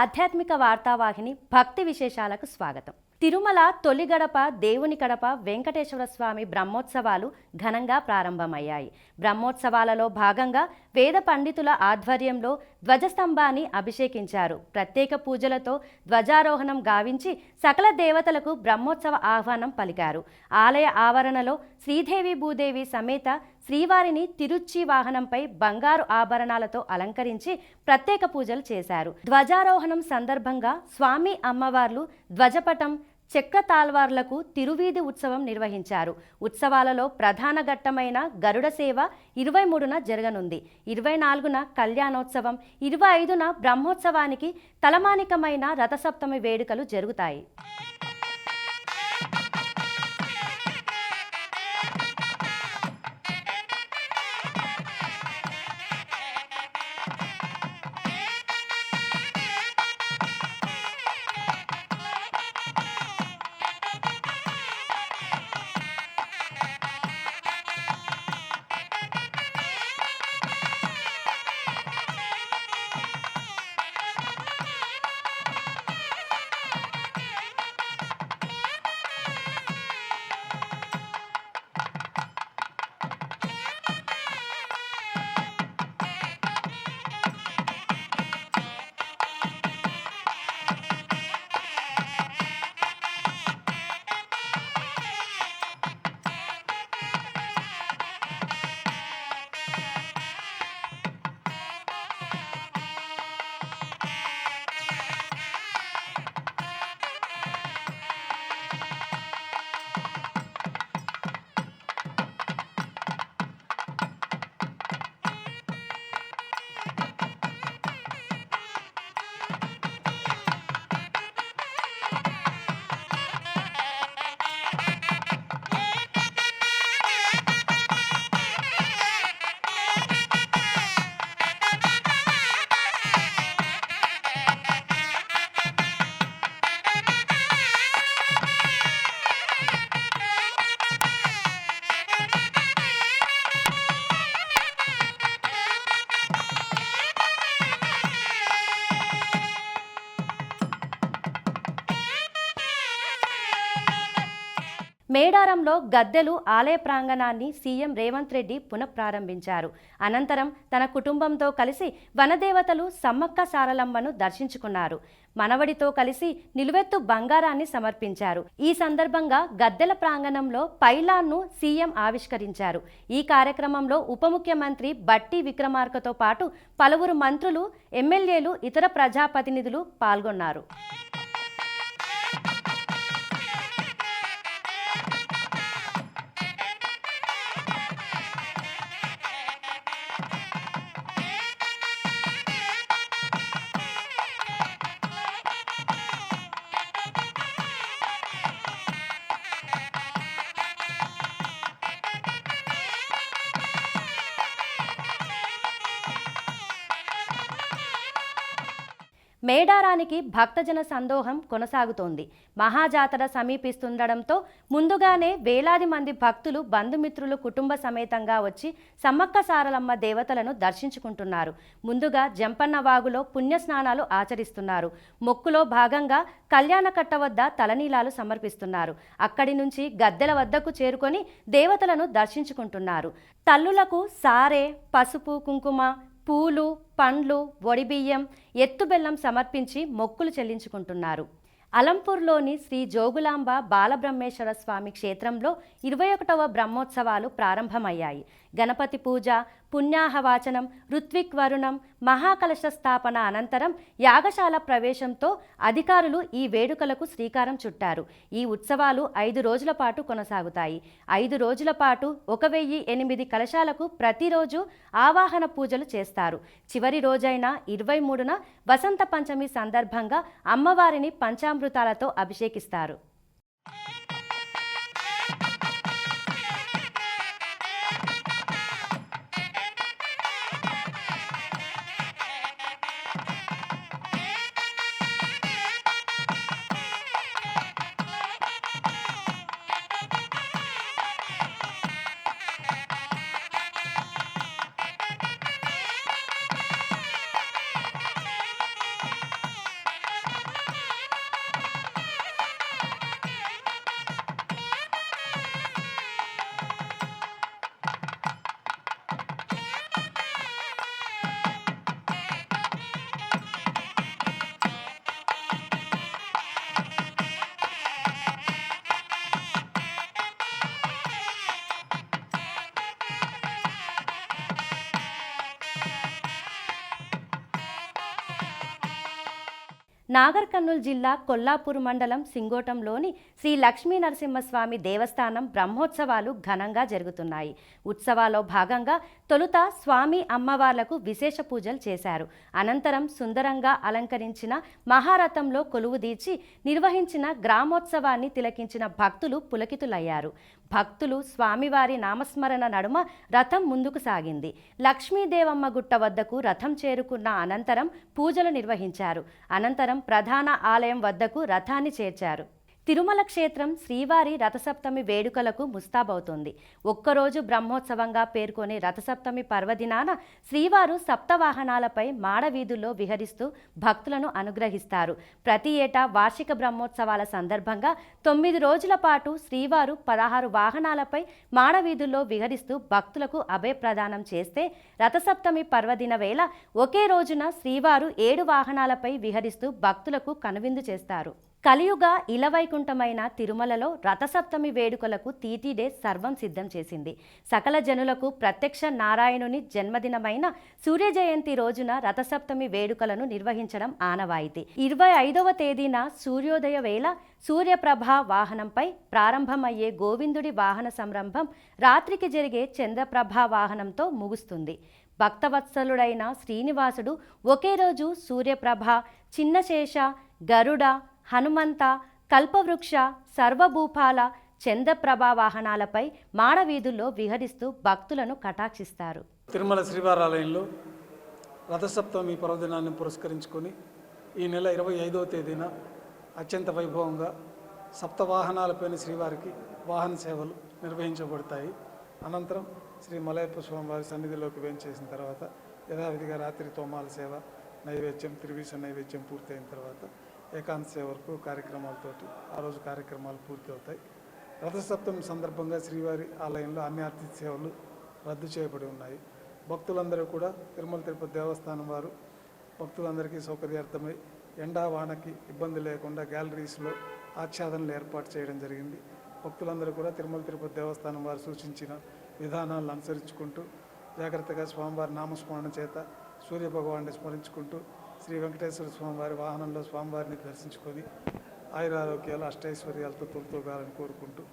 ఆధ్యాత్మిక వార్తావాహిని భక్తి విశేషాలకు స్వాగతం. తిరుమల తొలి గడప దేవుని గడప వెంకటేశ్వర స్వామి బ్రహ్మోత్సవాలు ఘనంగా ప్రారంభమయ్యాయి. బ్రహ్మోత్సవాలలో భాగంగా వేద పండితుల ఆధ్వర్యంలో ధ్వజస్తంభాన్ని అభిషేకించారు. ప్రత్యేక పూజలతో ధ్వజారోహణం గావించి సకల దేవతలకు బ్రహ్మోత్సవ ఆహ్వానం పలికారు. ఆలయ ఆవరణలో శ్రీదేవి భూదేవి సమేత శ్రీవారిని తిరుచి వాహనంపై బంగారు ఆభరణాలతో అలంకరించి ప్రత్యేక పూజలు చేశారు. ధ్వజారోహణం సందర్భంగా స్వామి అమ్మవార్లు ధ్వజపటం చక్రతాల్వార్లకు తిరువీధి ఉత్సవం నిర్వహించారు. ఉత్సవాలలో ప్రధాన ఘట్టమైన గరుడ సేవ 23న జరగనుంది. 24న కళ్యాణోత్సవం, 25న బ్రహ్మోత్సవానికి తలమానికమైన రథసప్తమి వేడుకలు జరుగుతాయి. మేడారంలో గద్దెలు ఆలయ ప్రాంగణాన్ని సీఎం రేవంత్ రెడ్డి పునఃప్రారంభించారు. అనంతరం తన కుటుంబంతో కలిసి వనదేవతలు సమ్మక్క సారలమ్మను దర్శించుకున్నారు. మనవడితో కలిసి నిలువెత్తు బంగారాన్ని సమర్పించారు. ఈ సందర్భంగా గద్దెల ప్రాంగణంలో పైలాన్ను సీఎం ఆవిష్కరించారు. ఈ కార్యక్రమంలో ఉప ముఖ్యమంత్రి బట్టి విక్రమార్కతో పాటు పలువురు మంత్రులు, ఎమ్మెల్యేలు, ఇతర ప్రజాప్రతినిధులు పాల్గొన్నారు. మేడారానికి భక్తజన సందోహం కొనసాగుతోంది. మహాజాతర సమీపిస్తుండడంతో ముందుగానే వేలాది మంది భక్తులు, బంధుమిత్రులు కుటుంబ సమేతంగా వచ్చి సమ్మక్క సారలమ్మ దేవతలను దర్శించుకుంటున్నారు. ముందుగా జంపన్న వాగులో పుణ్యస్నానాలు ఆచరిస్తున్నారు. మొక్కులో భాగంగా కళ్యాణకట్ట వద్ద తలనీలాలు సమర్పిస్తున్నారు. అక్కడి నుంచి గద్దెల వద్దకు చేరుకొని దేవతలను దర్శించుకుంటున్నారు. తల్లులకు సారే, పసుపు, కుంకుమ, పూలు, పండ్లు, వడిబియ్యం, ఎత్తుబెల్లం సమర్పించి మొక్కులు చెల్లించుకుంటున్నారు. అలంపూర్లోని శ్రీ జోగులాంబ బాలబ్రహ్మేశ్వర స్వామి క్షేత్రంలో 21వ బ్రహ్మోత్సవాలు ప్రారంభమయ్యాయి. గణపతి పూజ, పుణ్యాహవాచనం, ఋత్విక్ వరుణం, మహాకలశ స్థాపన అనంతరం యాగశాల ప్రవేశంతో అధికారులు ఈ వేడుకలకు శ్రీకారం చుట్టారు. ఈ ఉత్సవాలు 5 రోజుల పాటు కొనసాగుతాయి. 5 రోజుల పాటు 1008 కలశాలకు ప్రతిరోజు ఆవాహన పూజలు చేస్తారు. చివరి రోజైన 23న వసంత పంచమి సందర్భంగా అమ్మవారిని పంచామృతాలతో అభిషేకిస్తారు. నాగర్ కర్నూలు జిల్లా కొల్లాపూర్ మండలం సింగోటంలోని శ్రీ లక్ష్మీ నరసింహస్వామి దేవస్థానం బ్రహ్మోత్సవాలు ఘనంగా జరుగుతున్నాయి. ఉత్సవాల్లో భాగంగా తొలుత స్వామి అమ్మవార్లకు విశేష పూజలు చేశారు. అనంతరం సుందరంగా అలంకరించిన మహారథంలో కొలువుదీర్చి నిర్వహించిన గ్రామోత్సవాన్ని తిలకించిన భక్తులు పులకితులయ్యారు. భక్తులు స్వామివారి నామస్మరణ నడుమ రథం ముందుకు సాగింది. లక్ష్మీదేవమ్మ గుట్ట వద్దకు రథం చేరుకున్న అనంతరం పూజలు నిర్వహించారు. అనంతరం ప్రధాన ఆలయం వద్దకు రథాన్ని చేర్చారు. తిరుమల క్షేత్రం శ్రీవారి రథసప్తమి వేడుకలకు ముస్తాబవుతోంది. ఒక్కరోజు బ్రహ్మోత్సవంగా పేర్కొనే రథసప్తమి పర్వదినాన శ్రీవారు సప్తవాహనాలపై మాడవీధుల్లో విహరిస్తూ భక్తులను అనుగ్రహిస్తారు. ప్రతి ఏటా వార్షిక బ్రహ్మోత్సవాల సందర్భంగా 9 రోజుల పాటు శ్రీవారు 16 వాహనాలపై మాడవీధుల్లో విహరిస్తూ భక్తులకు అభయప్రదానం చేస్తే, రథసప్తమి పర్వదిన వేళ ఒకే రోజున శ్రీవారు 7 వాహనాలపై విహరిస్తూ భక్తులకు కనువిందు చేస్తారు. కలియుగ ఇలవైకుంఠమైన తిరుమలలో రథసప్తమి వేడుకలకు టీటీడీ సర్వం సిద్ధం చేసింది. సకల జనులకు ప్రత్యక్ష నారాయణుని జన్మదినమైన సూర్య జయంతి రోజున రథసప్తమి వేడుకలను నిర్వహించడం ఆనవాయితీ. 25వ తేదీన సూర్యోదయ వేళ సూర్యప్రభ వాహనంపై ప్రారంభమయ్యే గోవిందుడి వాహన సంరంభం రాత్రికి జరిగే చంద్రప్రభ వాహనంతో ముగుస్తుంది. భక్తవత్సలుడైన శ్రీనివాసుడు ఒకే రోజు సూర్యప్రభ, చిన్నశేష, గరుడ, హనుమంత, కల్పవృక్ష, సర్వభూపాల, చంద్రప్రభ వాహనాలపై మాడవీధుల్లో విహరిస్తూ భక్తులను కటాక్షిస్తారు. తిరుమల శ్రీవారాలయంలో రథసప్తమి పర్వదినాన్ని పురస్కరించుకొని ఈ నెల 25వ తేదీన అత్యంత వైభవంగా సప్తవాహనాలపైన శ్రీవారికి వాహన సేవలు నిర్వహించబడతాయి. అనంతరం శ్రీ మలయప్ప స్వామివారి సన్నిధిలోకి వేంచేసిన తర్వాత యథావిధిగా రాత్రి తోమాల సేవ, నైవేద్యం, త్రివిష నైవేద్యం పూర్తయిన తర్వాత ఏకాంత సేవ వరకు కార్యక్రమాలతోటి ఆ రోజు కార్యక్రమాలు పూర్తి అవుతాయి. రథసప్తమి సందర్భంగా శ్రీవారి ఆలయంలో అన్ని ఆర్తిథ్య సేవలు రద్దు చేయబడి ఉన్నాయి. భక్తులందరూ కూడా తిరుమల తిరుపతి దేవస్థానం వారు భక్తులందరికీ సౌకర్యార్థమై ఎండా వానకి ఇబ్బంది లేకుండా గ్యాలరీస్లో ఆచ్ఛాదనలు ఏర్పాటు చేయడం జరిగింది. భక్తులందరూ కూడా తిరుమల తిరుపతి దేవస్థానం వారు సూచించిన విధానాలను అనుసరించుకుంటూ జాగ్రత్తగా స్వామివారి నామస్మరణ చేత సూర్యభగవాన్ని స్మరించుకుంటూ శ్రీ వెంకటేశ్వర స్వామివారి వాహనంలో స్వామివారిని దర్శించుకొని ఆయురారోగ్యాలు అష్టైశ్వర్యాలతో తొలుతూగాలని కోరుకుంటూ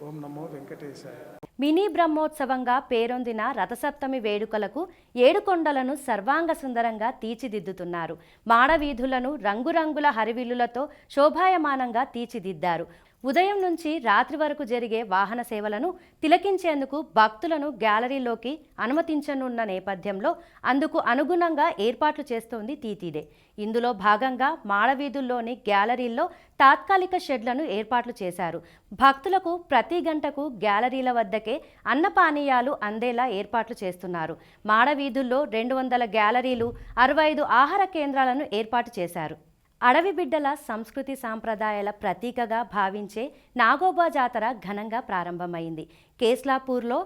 ఓం నమో వెంకటేశాయ. మినీ బ్రహ్మోత్సవంగా పేరొందిన రథసప్తమి వేడుకలకు 7 కొండలను సర్వాంగ సుందరంగా తీర్చిదిద్దుతున్నారు. మాడవీధులను రంగురంగుల హరివిల్లులతో శోభాయమానంగా తీర్చిదిద్దారు. ఉదయం నుంచి రాత్రి వరకు జరిగే వాహన సేవలను తిలకించేందుకు భక్తులను గ్యాలరీలోకి అనుమతించనున్న నేపథ్యంలో అందుకు అనుగుణంగా ఏర్పాట్లు చేస్తోంది టీటీడీ. ఇందులో భాగంగా మాడవీధుల్లోని గ్యాలరీల్లో తాత్కాలిక షెడ్లను ఏర్పాట్లు చేశారు. భక్తులకు ప్రతి గంటకు గ్యాలరీల వద్దకే అన్నపానీయాలు అందేలా ఏర్పాట్లు చేస్తున్నారు. మాడవీధుల్లో 200 గ్యాలరీలు, 65 ఆహార కేంద్రాలను ఏర్పాటు చేశారు. అడవి బిడ్డల సంస్కృతి సాంప్రదాయాల ప్రతీకగా భావించే నాగోబా జాతర ఘనంగా ప్రారంభమైంది. కేస్లాపూర్లో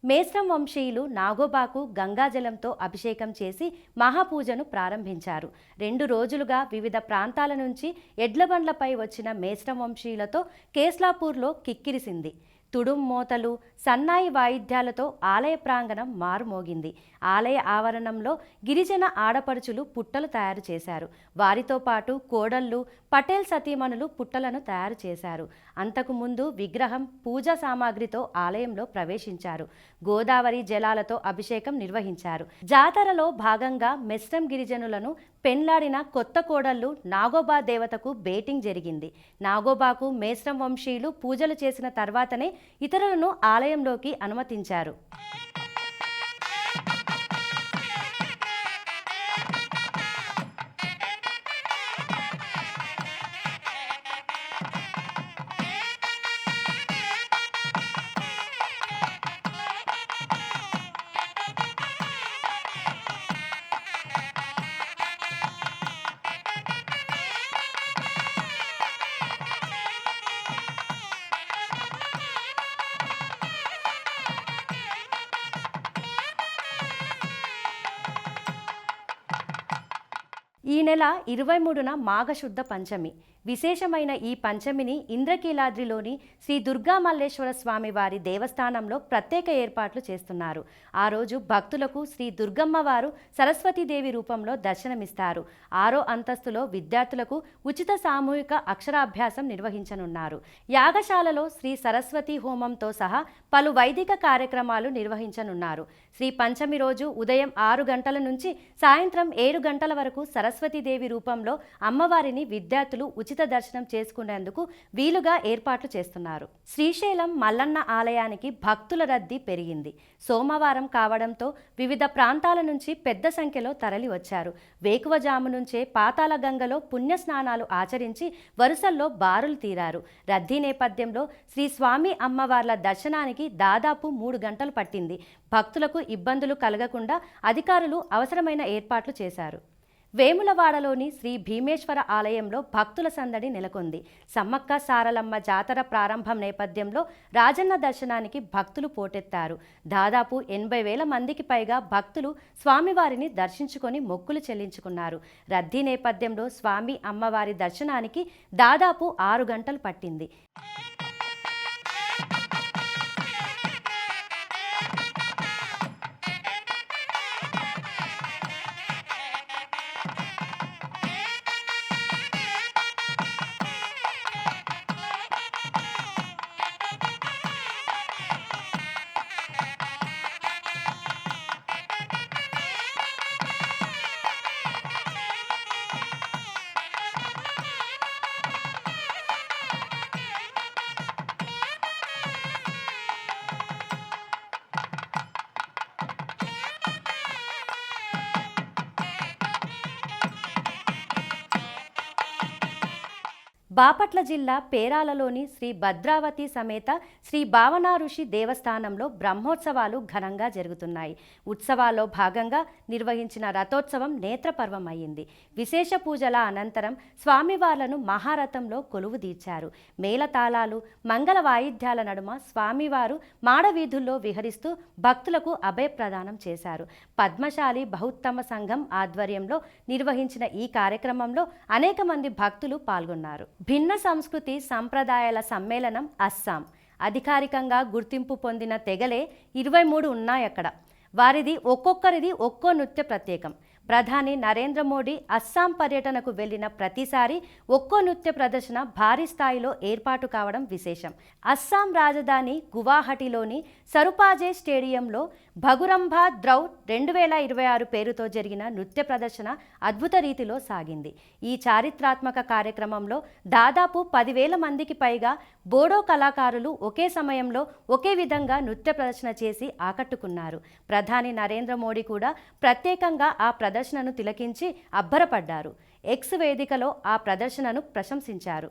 మేస్రం వంశీయులు నాగోబాకు గంగాజలంతో అభిషేకం చేసి మహాపూజను ప్రారంభించారు. 2 రోజులుగా వివిధ ప్రాంతాల నుంచి ఎడ్లబండ్లపై వచ్చిన మేస్రం వంశీయులతో కేస్లాపూర్లో కిక్కిరిసింది. తుడుం మోతలు, సన్నాయి వాయిద్యాలతో ఆలయ ప్రాంగణం మారుమోగింది. ఆలయ ఆవరణంలో గిరిజన ఆడపడుచులు పుట్టలు తయారు చేశారు. వారితో పాటు కోడళ్ళు, పటేల్ సతీమణులు పుట్టలను తయారు చేశారు. అంతకుముందు విగ్రహం పూజా సామాగ్రితో ఆలయంలో ప్రవేశించారు. గోదావరి జలాలతో అభిషేకం నిర్వహించారు. జాతరలో భాగంగా మెస్రం గిరిజనులను పెండ్లాడిన కొత్త కోడళ్ళు నాగోబా దేవతకు బేటింగ్ జరిగింది. నాగోబాకు మేస్రం వంశీయులు పూజలు చేసిన తర్వాతనే ఇతరులను ఆలయంలోకి అనుమతించారు. ఈ నెల 23న మాఘశుద్ధ పంచమి. విశేషమైన ఈ పంచమిని ఇంద్రకీలాద్రిలోని శ్రీ దుర్గా మల్లేశ్వర స్వామి వారి దేవస్థానంలో ప్రత్యేక ఏర్పాట్లు చేస్తున్నారు. ఆ రోజు భక్తులకు శ్రీ దుర్గమ్మ వారు సరస్వతీదేవి రూపంలో దర్శనమిస్తారు. 6వ అంతస్తులో విద్యార్థులకు ఉచిత సామూహిక అక్షరాభ్యాసం నిర్వహించనున్నారు. యాగశాలలో శ్రీ సరస్వతి హోమంతో సహా పలు వైదిక కార్యక్రమాలు నిర్వహించనున్నారు. శ్రీ పంచమి రోజు ఉదయం 6 గంటల నుంచి సాయంత్రం 7 గంటల వరకు సరస్వతీదేవి రూపంలో అమ్మవారిని విద్యార్థులు ఉచిత దర్శనం చేసుకునేందుకు వీలుగా ఏర్పాట్లు చేస్తున్నారు. శ్రీశైలం మల్లన్న ఆలయానికి భక్తుల రద్దీ పెరిగింది. సోమవారం కావడంతో వివిధ ప్రాంతాల నుంచి పెద్ద సంఖ్యలో తరలి వచ్చారు. వేకువజాము నుంచే పాతాళ గంగలో పుణ్యస్నానాలు ఆచరించి వరుసల్లో బారులు తీరారు. రద్దీ నేపథ్యంలో శ్రీ స్వామి అమ్మవార్ల దర్శనానికి దాదాపు 3 గంటలు పట్టింది. భక్తులకు ఇబ్బందులు కలగకుండా అధికారులు అవసరమైన ఏర్పాట్లు చేశారు. వేములవాడలోని శ్రీ భీమేశ్వర ఆలయంలో భక్తుల సందడి నెలకొంది. సమ్మక్క సారలమ్మ జాతర ప్రారంభం నేపథ్యంలో రాజన్న దర్శనానికి భక్తులు పోటెత్తారు. దాదాపు 80,000 మందికి పైగా భక్తులు స్వామివారిని దర్శించుకొని మొక్కులు చెల్లించుకున్నారు. రద్దీ నేపథ్యంలో స్వామి అమ్మవారి దర్శనానికి దాదాపు 6 గంటలు పట్టింది. బాపట్ల జిల్లా పేరాలలోని శ్రీ భద్రావతి సమేత శ్రీ భావనా ఋషి దేవస్థానంలో బ్రహ్మోత్సవాలు ఘనంగా జరుగుతున్నాయి. ఉత్సవాల్లో భాగంగా నిర్వహించిన రథోత్సవం నేత్రపర్వం అయ్యింది. విశేష పూజల అనంతరం స్వామివార్లను మహారథంలో కొలువు తీర్చారు. మేళతాళాలు, మంగళ వాయిద్యాల నడుమ స్వామివారు మాడవీధుల్లో విహరిస్తూ భక్తులకు అభయప్రదానం చేశారు. పద్మశాలి బహుత్తమ సంఘం ఆధ్వర్యంలో నిర్వహించిన ఈ కార్యక్రమంలో అనేక మంది భక్తులు పాల్గొన్నారు. భిన్న సంస్కృతి సంప్రదాయాల సమ్మేళనం అస్సాం. అధికారికంగా గుర్తింపు పొందిన తెగలే 23 ఉన్నాయక్కడ. వారిది ఒక్కొక్కరిది ఒక్కో నృత్య ప్రత్యేకం. ప్రధాని నరేంద్ర మోడీ అస్సాం పర్యటనకు వెళ్లిన ప్రతిసారి ఒక్కో నృత్య ప్రదర్శన భారీ స్థాయిలో ఏర్పాటు కావడం విశేషం. అస్సాం రాజధాని గువాహటిలోని సరుపాజే స్టేడియంలో భగురంభా ద్రౌడ్ 2026 పేరుతో జరిగిన నృత్య ప్రదర్శన అద్భుత రీతిలో సాగింది. ఈ చారిత్రాత్మక కార్యక్రమంలో దాదాపు 10,000 మందికి పైగా బోడో కళాకారులు ఒకే సమయంలో ఒకే విధంగా నృత్య ప్రదర్శన చేసి ఆకట్టుకున్నారు. ప్రధాని నరేంద్ర మోడీ కూడా ప్రత్యేకంగా ఆ ప్రదర్శనను తిలకించి అబ్బరపడ్డారు. ఎక్స్ వేదికలో ఆ ప్రదర్శనను ప్రశంసించారు.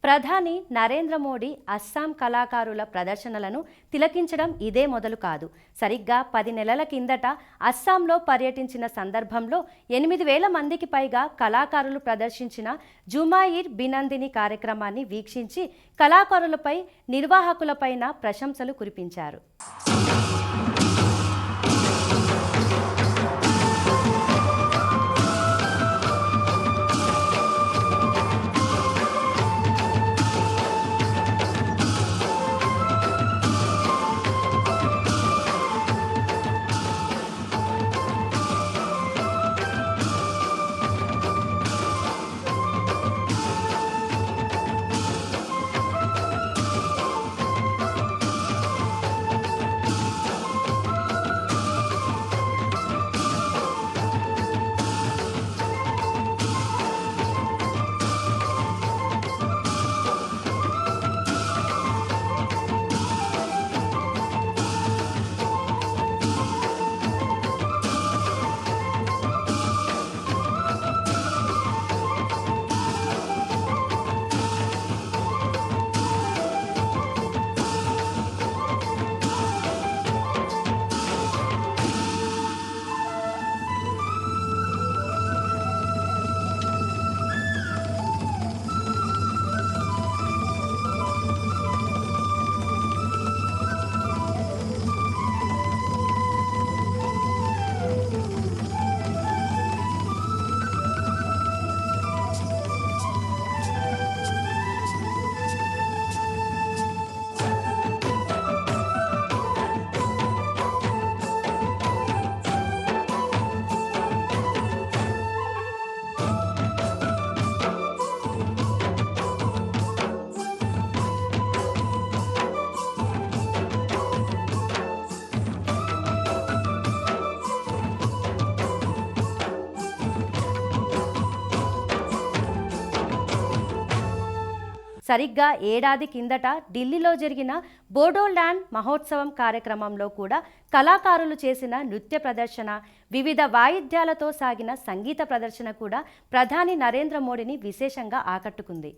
ప్రధాని నరేంద్ర మోడీ అస్సాం కళాకారుల ప్రదర్శనలను తిలకించడం ఇదే మొదలు కాదు. సరిగ్గా 10 నెలల కిందట అస్సాంలో పర్యటించిన సందర్భంలో 8,000 మందికి పైగా కళాకారులు ప్రదర్శించిన జుమాయిర్ బినందిని కార్యక్రమాన్ని వీక్షించి కళాకారులపై, నిర్వాహకులపైన ప్రశంసలు కురిపించారు. సరిగ్గా ఏడాది కిందట ఢిల్లీలో జరిగిన బోడోల్యాండ్ మహోత్సవం కార్యక్రమంలో కూడా కళాకారులు చేసిన నృత్య ప్రదర్శన, వివిధ వాయిద్యాలతో సాగిన సంగీత ప్రదర్శన కూడా ప్రధాని నరేంద్ర మోడీని విశేషంగా ఆకట్టుకుంది.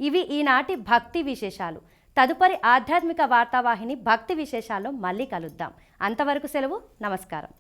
ఇవి ఈనాటి భక్తి విశేషాలు. తదుపరి ఆధ్యాత్మిక వార్తావాహిని భక్తి విశేషాల్లో మళ్ళీ కలుద్దాం. అంతవరకు సెలవు. నమస్కారం.